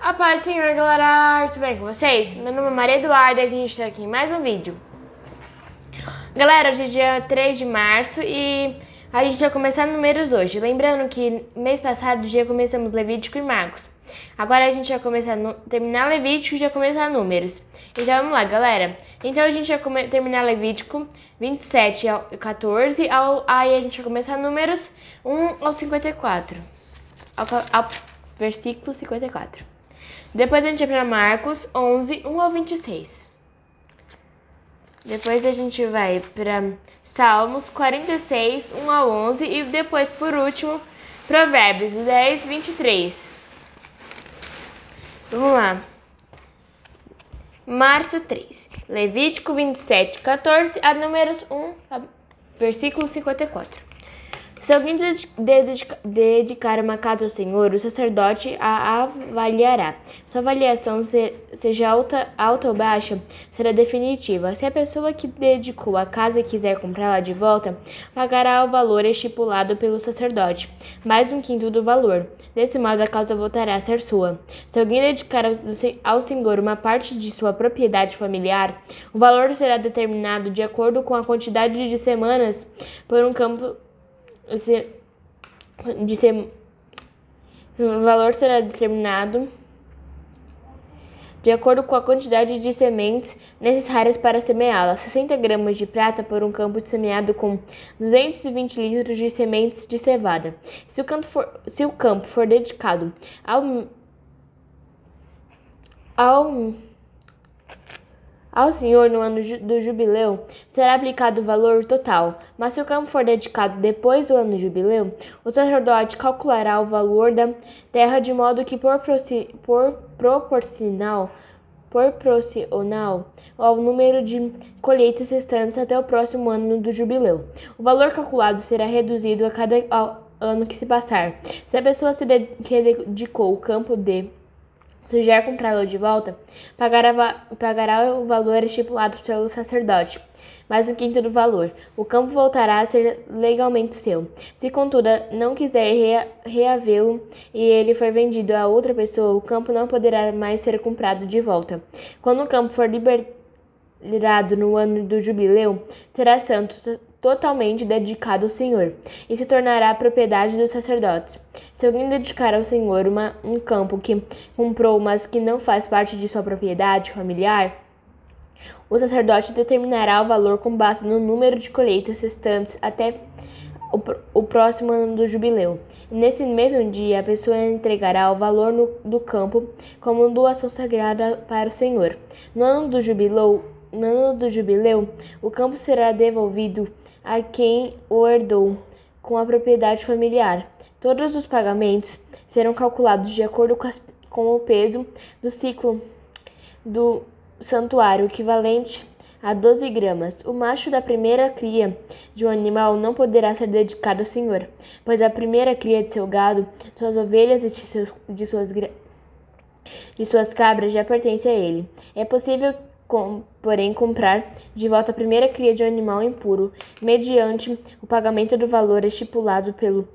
A paz, Senhor, galera, tudo bem com vocês? Meu nome é Maria Eduarda e a gente tá aqui em mais um vídeo. Galera, hoje é dia 3 de março e a gente vai começar números hoje. Lembrando que mês passado já começamos Levítico e Marcos. Agora a gente vai começar terminar Levítico e já começar números. Então vamos lá, galera. Então a gente vai terminar Levítico 27 ao 14, aí a gente vai começar números 1 ao 54. Ao versículo 54. Depois a gente vai para Marcos 11, 1 ao 26. Depois a gente vai para Salmos 46, 1 ao 11. E depois, por último, Provérbios 10, 23. Vamos lá. Março 3. Levítico 27, 14 a Números 1, versículo 54. Se alguém dedicar uma casa ao Senhor, o sacerdote a avaliará. Sua avaliação, seja alta ou baixa, será definitiva. Se a pessoa que dedicou a casa quiser comprá-la de volta, pagará o valor estipulado pelo sacerdote, mais um quinto do valor. Desse modo, a casa voltará a ser sua. Se alguém dedicar ao Senhor uma parte de sua propriedade familiar, o valor será determinado de acordo com a quantidade de semanas por um campo. O valor será determinado de acordo com a quantidade de sementes necessárias para semeá-la. 60 gramas de prata por um campo semeado com 220 litros de sementes de cevada. Se o campo for dedicado ao Senhor no ano do jubileu, será aplicado o valor total, mas se o campo for dedicado depois do ano do jubileu, o sacerdote calculará o valor da terra de modo que proporcional ao número de colheitas restantes até o próximo ano do jubileu. O valor calculado será reduzido a cada ano que se passar. Se a pessoa que dedicou o campo se já comprá-lo de volta, pagará o valor estipulado pelo sacerdote, mais um quinto do valor. O campo voltará a ser legalmente seu. Se, contudo, não quiser reavê-lo e ele for vendido a outra pessoa, o campo não poderá mais ser comprado de volta. Quando o campo for liberado no ano do jubileu, será santo, totalmente dedicado ao Senhor, e se tornará propriedade dos sacerdotes. Se alguém dedicar ao Senhor um campo que comprou, mas que não faz parte de sua propriedade familiar, o sacerdote determinará o valor com base no número de colheitas restantes até o próximo ano do jubileu. E nesse mesmo dia, a pessoa entregará o valor do campo como doação sagrada para o Senhor. No ano do jubileu, o campo será devolvido a quem o herdou com a propriedade familiar. Todos os pagamentos serão calculados de acordo com o peso do ciclo do santuário, equivalente a 12 gramas. O macho da primeira cria de um animal não poderá ser dedicado ao Senhor, pois a primeira cria de seu gado, suas ovelhas e de suas cabras já pertence a ele. É possível porém comprar de volta a primeira cria de um animal impuro, mediante o pagamento do valor estipulado pelo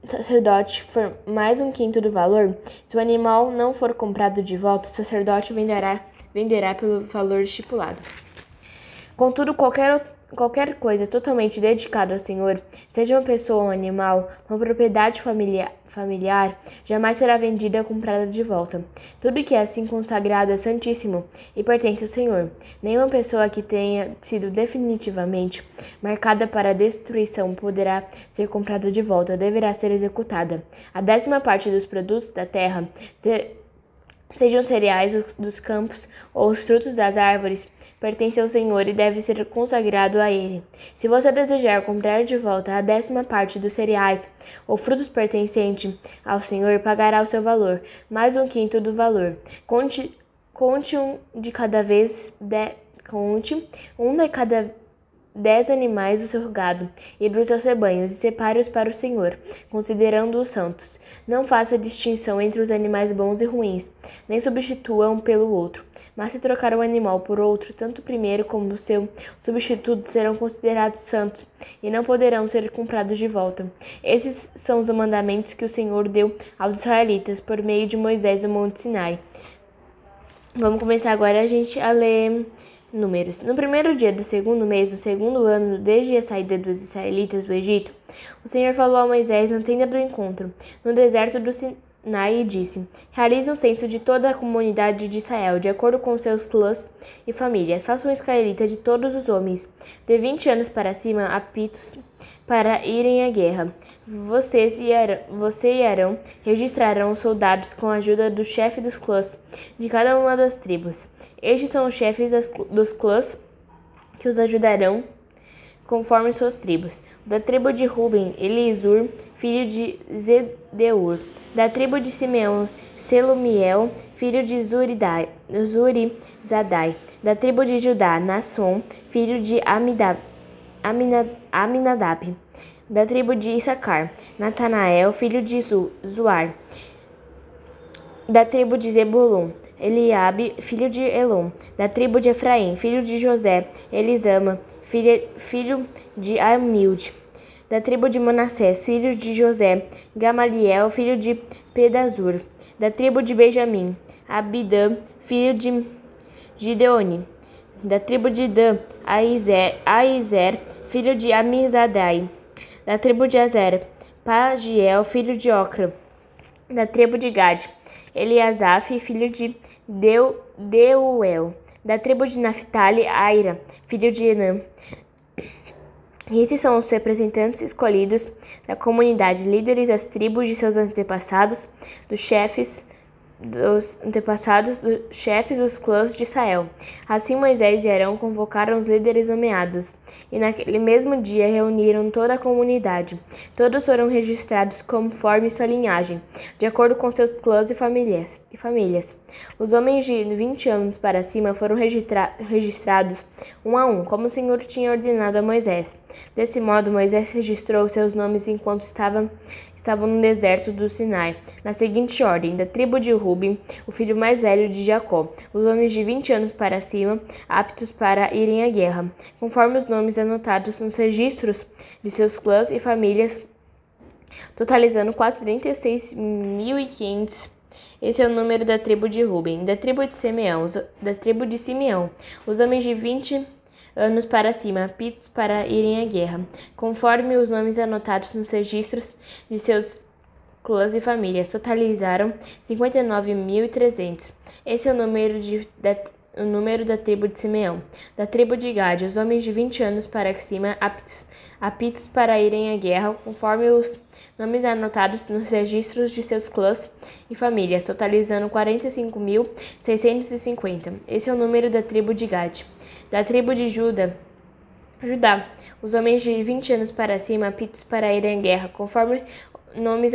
sacerdote for mais um quinto do valor. Se o animal não for comprado de volta, o sacerdote venderá pelo valor estipulado. Contudo, qualquer coisa totalmente dedicada ao Senhor, seja uma pessoa ou um animal, uma propriedade familiar, jamais será vendida ou comprada de volta. Tudo que é assim consagrado é santíssimo e pertence ao Senhor. Nenhuma pessoa que tenha sido definitivamente marcada para destruição poderá ser comprada de volta, deverá ser executada. A 10ª parte dos produtos da terra, sejam cereais dos campos ou os frutos das árvores, pertence ao Senhor e deve ser consagrado a Ele. Se você desejar comprar de volta a 10ª parte dos cereais ou frutos pertencentes ao Senhor, pagará o seu valor, mais um quinto do valor. Conte um de cada 10 animais do seu gado e dos seus rebanhos, e separe-os para o Senhor, considerando-os santos. Não faça distinção entre os animais bons e ruins, nem substitua um pelo outro. Mas se trocar um animal por outro, tanto o primeiro como o seu substituto serão considerados santos, e não poderão ser comprados de volta. Esses são os mandamentos que o Senhor deu aos israelitas por meio de Moisés no Monte Sinai. Vamos começar agora a ler Números. No primeiro dia do segundo mês, do segundo ano, desde a saída dos israelitas do Egito, o Senhor falou a Moisés na tenda do encontro, no deserto do Sinai, e disse: Realize um censo de toda a comunidade de Israel, de acordo com seus clãs e famílias. Faça um israelita de todos os homens, de 20 anos para cima, aptos para irem à guerra. Você e Arão registrarão os soldados com a ajuda do chefe dos clãs de cada uma das tribos. Estes são os chefes dos clãs que os ajudarão conforme suas tribos. Da tribo de Ruben, Elisur, filho de Zedeur. Da tribo de Simeão, Selumiel, filho de Zurizadai. Da tribo de Judá, Nasson, filho de Aminadab. Da tribo de Issacar, Natanael, filho de Zuar. Da tribo de Zebulun, Eliabe, filho de Elon. Da tribo de Efraim, filho de José, Elisama, filho de Amilde. Da tribo de Manassés, filho de José, Gamaliel, filho de Pedazur. Da tribo de Benjamim, Abidã, filho de Gideoni. Da tribo de Dan, Aizer, filho de Amizadai. Da tribo de Azer, Pagiel, filho de Ocra. Da tribo de Gade, Eliasaf, filho de Deuel. Da tribo de Naphtali, Aira, filho de Enã. Esses são os representantes escolhidos da comunidade, líderes das tribos de seus antepassados, chefes dos clãs de Israel. Assim Moisés e Arão convocaram os líderes nomeados, e naquele mesmo dia reuniram toda a comunidade. Todos foram registrados conforme sua linhagem, de acordo com seus clãs e famílias. Os homens de 20 anos para cima foram registrados um a um, como o Senhor tinha ordenado a Moisés. Desse modo, Moisés registrou seus nomes enquanto estavam no deserto do Sinai, na seguinte ordem: da tribo de Ruben, o filho mais velho de Jacó, os homens de 20 anos para cima, aptos para irem à guerra, conforme os nomes anotados nos registros de seus clãs e famílias, totalizando 46.500. Esse é o número da tribo de Ruben. Da tribo de Simeão, os homens de 20 anos para cima, aptos para irem à guerra, conforme os nomes anotados nos registros de seus clãs e famílias, totalizaram 59.300. Esse é o número da tribo de Simeão. Da tribo de Gade, os homens de 20 anos para cima, aptos para irem à guerra, conforme os nomes anotados nos registros de seus clãs e famílias, totalizando 45.650. Esse é o número da tribo de Gade. Da tribo de Judá, os homens de 20 anos para cima, aptos para irem à guerra, conforme os nomes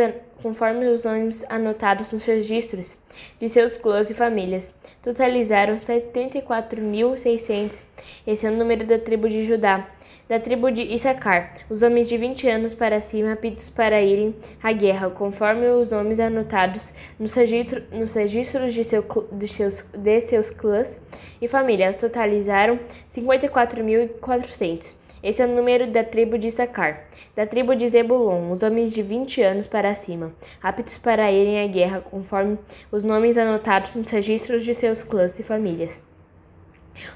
anotados nos registros de seus clãs e famílias, totalizaram 74.600. Esse é o número da tribo de Judá. Da tribo de Issacar, os homens de 20 anos para cima, aptos para irem à guerra, conforme os nomes anotados nos registros de seus clãs e famílias, totalizaram 54.400. Esse é o número da tribo de Issacar. Da tribo de Zebulon, os homens de 20 anos para cima, aptos para irem à guerra, conforme os nomes anotados nos registros de seus clãs e famílias,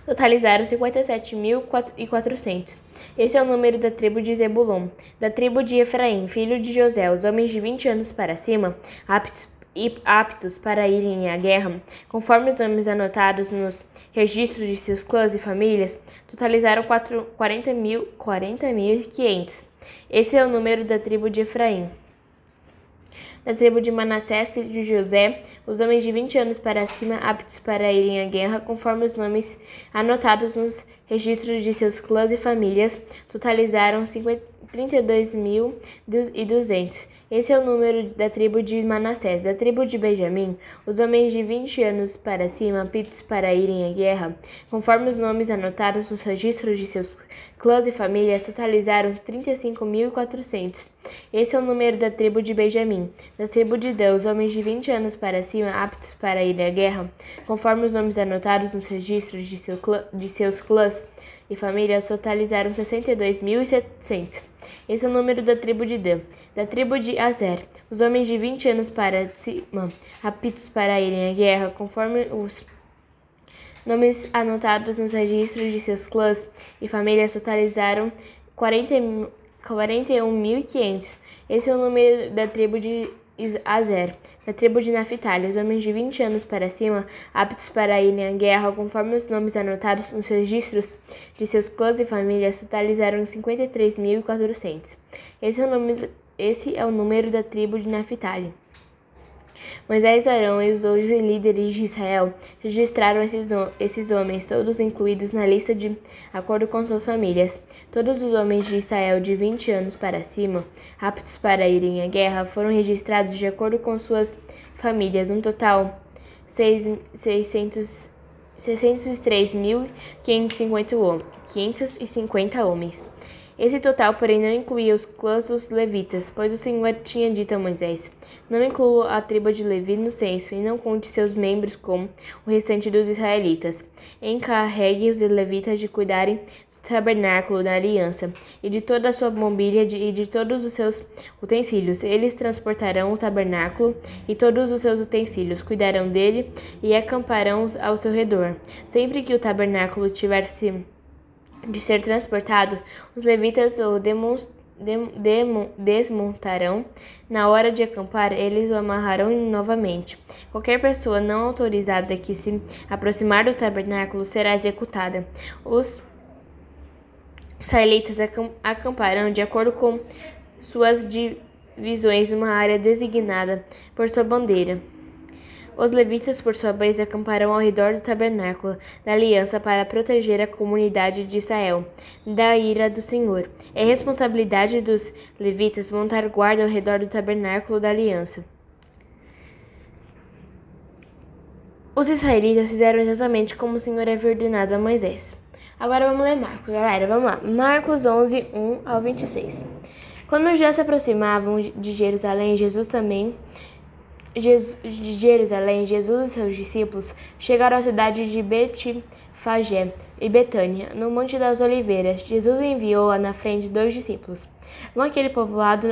totalizaram 57.400. Esse é o número da tribo de Zebulon. Da tribo de Efraim, filho de José, os homens de 20 anos para cima, aptos para irem à guerra, conforme os nomes anotados nos registros de seus clãs e famílias, totalizaram 40.500. Esse é o número da tribo de Efraim. Da tribo de Manassés, filho de José, os homens de 20 anos para cima, aptos para irem à guerra, conforme os nomes anotados nos registros de seus clãs e famílias, totalizaram 32.200. Esse é o número da tribo de Manassés. Da tribo de Benjamim, os homens de 20 anos para cima, aptos para irem à guerra, conforme os nomes anotados nos registros de seus clãs e famílias, totalizaram 35.400. Esse é o número da tribo de Benjamim. Da tribo de Dan, os homens de 20 anos para cima, aptos para ir à guerra, conforme os nomes anotados nos registros de seus clãs e famílias, totalizaram 62.700. Esse é o número da tribo de Dan. Da tribo de Azer, os homens de 20 anos para cima, aptos para irem à guerra, conforme os nomes anotados nos registros de seus clãs e famílias, totalizaram 41.500. Esse é o número da tribo de Azer. Da tribo de Naphtali, os homens de 20 anos para cima, aptos para irem à guerra, conforme os nomes anotados nos registros de seus clãs e famílias, totalizaram 53.400. Esse é o número da tribo de Naphtali. Moisés, Arão e os 12 líderes de Israel registraram esses homens, todos incluídos na lista de acordo com suas famílias. Todos os homens de Israel de 20 anos para cima, aptos para irem à guerra, foram registrados de acordo com suas famílias, um total 603.550 homens. Esse total, porém, não incluía os clãs dos levitas, pois o Senhor tinha dito a Moisés: não inclua a tribo de Levi no censo, e não conte seus membros com o restante dos israelitas. Encarregue os levitas de cuidarem do tabernáculo da aliança, e de toda a sua mobília e de todos os seus utensílios. Eles transportarão o tabernáculo e todos os seus utensílios, cuidarão dele e acamparão ao seu redor. Sempre que o tabernáculo tiver de ser transportado, os levitas o desmontarão. Na hora de acampar, eles o amarrarão novamente. Qualquer pessoa não autorizada que se aproximar do tabernáculo será executada. Os israelitas acamparão de acordo com suas divisões numa área designada por sua bandeira. Os levitas, por sua vez, acamparão ao redor do tabernáculo da aliança para proteger a comunidade de Israel da ira do Senhor. É responsabilidade dos levitas montar guarda ao redor do tabernáculo da aliança. Os israelitas fizeram exatamente como o Senhor havia ordenado a Moisés. Agora vamos ler Marcos, galera, vamos lá. Marcos 11, 1 ao 26. Quando já se aproximavam de Jerusalém, Jesus e seus discípulos chegaram à cidade de Betfagé e Betânia, no Monte das Oliveiras. Jesus enviou na frente 2 discípulos. Vão aquele povoado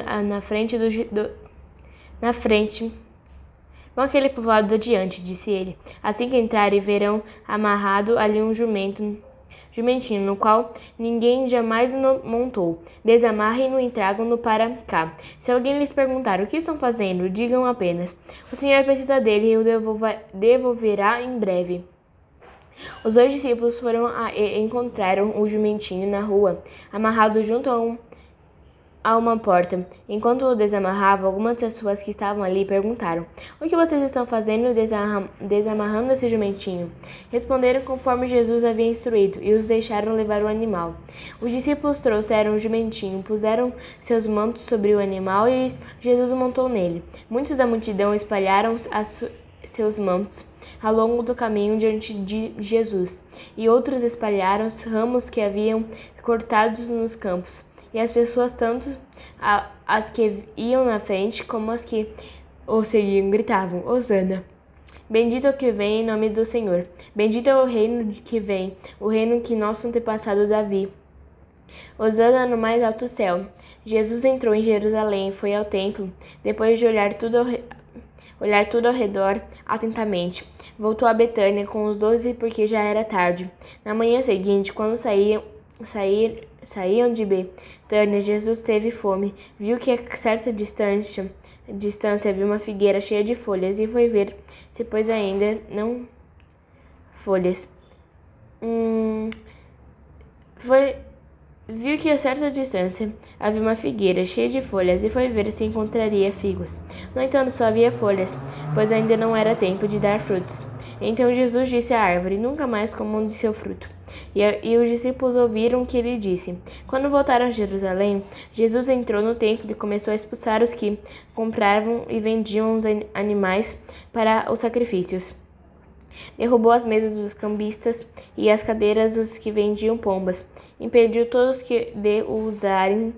adiante, disse ele. Assim que entrarem, verão amarrado ali um jumentinho, no qual ninguém jamais montou. Desamarrem-no e tragam-no para cá. Se alguém lhes perguntar o que estão fazendo, digam apenas: o Senhor precisa dele e o devolverá em breve. Os 2 discípulos foram e encontraram o jumentinho na rua, amarrado junto a uma porta. Enquanto o desamarravam, algumas pessoas que estavam ali perguntaram: o que vocês estão fazendo desamarrando esse jumentinho? Responderam conforme Jesus havia instruído e os deixaram levar o animal. Os discípulos trouxeram o jumentinho, puseram seus mantos sobre o animal e Jesus montou nele. Muitos da multidão espalharam seus mantos ao longo do caminho diante de Jesus, e outros espalharam os ramos que haviam cortados nos campos. E as pessoas, tanto as que iam na frente como as que o seguiam, gritavam: Hosana! Bendito é o que vem em nome do Senhor. Bendito é o reino que vem, o reino que nosso antepassado Davi. Hosana no mais alto céu. Jesus entrou em Jerusalém e foi ao templo. Depois de olhar tudo ao redor atentamente, voltou a Betânia com os 12, porque já era tarde. Na manhã seguinte, quando saíam de Betânia, Jesus teve fome. Viu que a certa distância havia uma figueira cheia de folhas e foi ver se pois ainda não folhas. Viu que a certa distância havia uma figueira cheia de folhas e foi ver se encontraria figos. No entanto, só havia folhas, pois ainda não era tempo de dar frutos. Então Jesus disse à árvore: Nunca mais comam de seu fruto. E os discípulos ouviram o que ele disse. Quando voltaram a Jerusalém, Jesus entrou no templo e começou a expulsar os que compravam e vendiam os animais para os sacrifícios. Derrubou as mesas dos cambistas e as cadeiras dos que vendiam pombas. Impediu todos que de usarem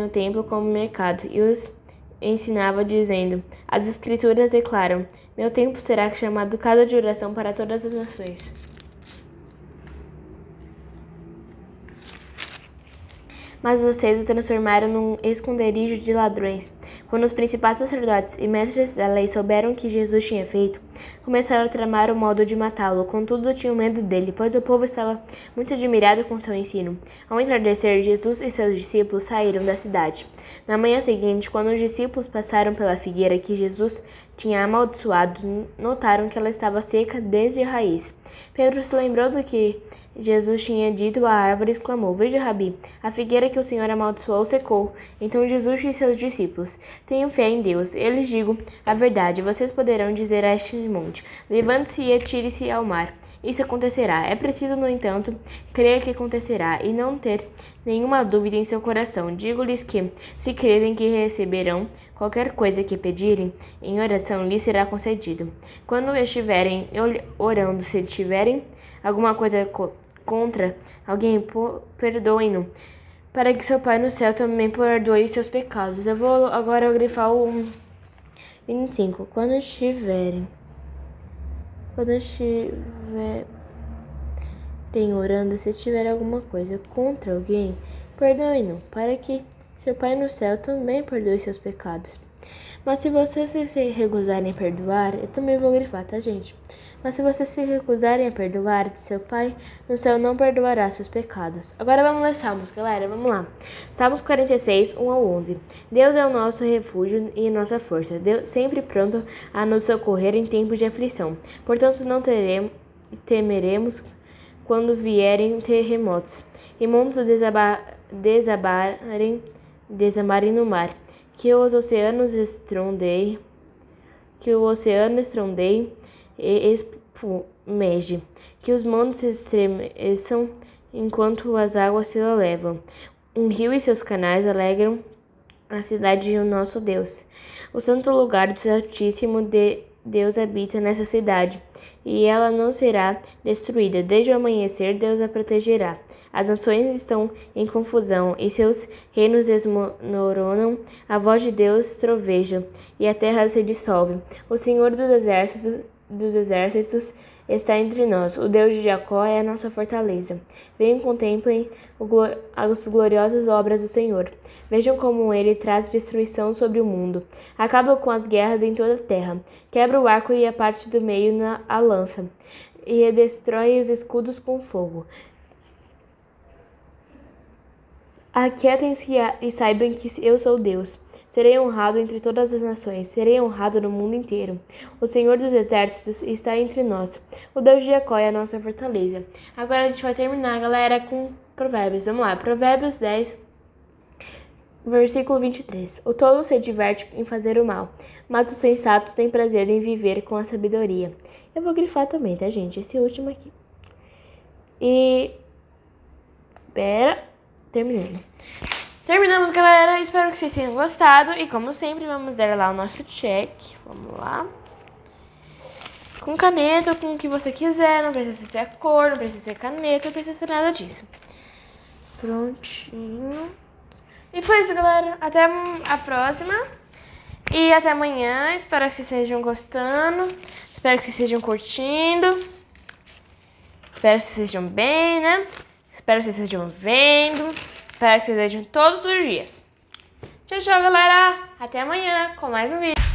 o templo como mercado e os ensinava dizendo: As Escrituras declaram: Meu templo será chamado casa de oração para todas as nações. Mas vocês o transformaram num esconderijo de ladrões. Quando os principais sacerdotes e mestres da lei souberam o que Jesus tinha feito, começaram a tramar o modo de matá-lo. Contudo, tinham medo dele, pois o povo estava muito admirado com seu ensino. Ao entardecer, Jesus e seus discípulos saíram da cidade. Na manhã seguinte, quando os discípulos passaram pela figueira que Jesus tinha amaldiçoado, notaram que ela estava seca desde a raiz. Pedro se lembrou do que Jesus tinha dito à árvore e exclamou: Veja, Rabi, a figueira que o Senhor amaldiçoou secou. Então Jesus disse aos discípulos: Tenham fé em Deus. Eu lhes digo a verdade. Vocês poderão dizer a este monte: Levante-se e atire-se ao mar. Isso acontecerá. É preciso, no entanto, crer que acontecerá e não ter nenhuma dúvida em seu coração. Digo-lhes que, se crerem que receberão qualquer coisa que pedirem, em oração lhes será concedido. Quando estiverem orando, se tiverem alguma coisa contra alguém, perdoem-no, para que seu Pai no céu também perdoe seus pecados. Eu vou agora grifar o 25. Quando estiverem orando, se tiver alguma coisa contra alguém, perdoe-no, para que seu Pai no céu também perdoe seus pecados. Mas se vocês se recusarem a perdoar, eu também vou grifar, tá, gente? Mas se vocês se recusarem a perdoar, seu Pai no céu não perdoará seus pecados. Agora vamos ler Salmos, galera, vamos lá. Salmos 46, 1 ao 11. Deus é o nosso refúgio e nossa força, Deus sempre pronto a nos socorrer em tempos de aflição. Portanto, não temeremos quando vierem terremotos e montes desabarem no mar, que o oceano estrondeie e espumeje, que os montes se estremeçam enquanto as águas se elevam. Um rio e seus canais alegram a cidade do nosso Deus. O santo lugar do Altíssimo Deus habita nessa cidade, e ela não será destruída. Desde o amanhecer, Deus a protegerá. As nações estão em confusão, e seus reinos desmoronam. A voz de Deus troveja, e a terra se dissolve. O Senhor dos exércitos está entre nós. O Deus de Jacó é a nossa fortaleza. Venham e contemplem as gloriosas obras do Senhor. Vejam como ele traz destruição sobre o mundo. Acaba com as guerras em toda a terra. Quebra o arco e a parte do meio a lança. E destrói os escudos com fogo. Aquietem-se e saibam que eu sou Deus. Serei honrado entre todas as nações, serei honrado no mundo inteiro. O Senhor dos exércitos está entre nós. O Deus de Jacó é a nossa fortaleza. Agora a gente vai terminar, galera, com Provérbios. Vamos lá, Provérbios 10, versículo 23. O tolo se diverte em fazer o mal, mas o sensato tem prazer em viver com a sabedoria. Eu vou grifar também, tá, gente? Esse último aqui. Terminando. Terminamos, galera. Espero que vocês tenham gostado. E como sempre, vamos dar lá o nosso check. Vamos lá. Com caneta, com o que você quiser. Não precisa ser a cor, não precisa ser caneta, não precisa ser nada disso. Prontinho. E foi isso, galera. Até a próxima. E até amanhã. Espero que vocês estejam gostando. Espero que vocês estejam curtindo. Espero que vocês estejam bem, né? Espero que vocês estejam vendo. Espero que vocês vejam todos os dias. Tchau, tchau, galera. Até amanhã com mais um vídeo.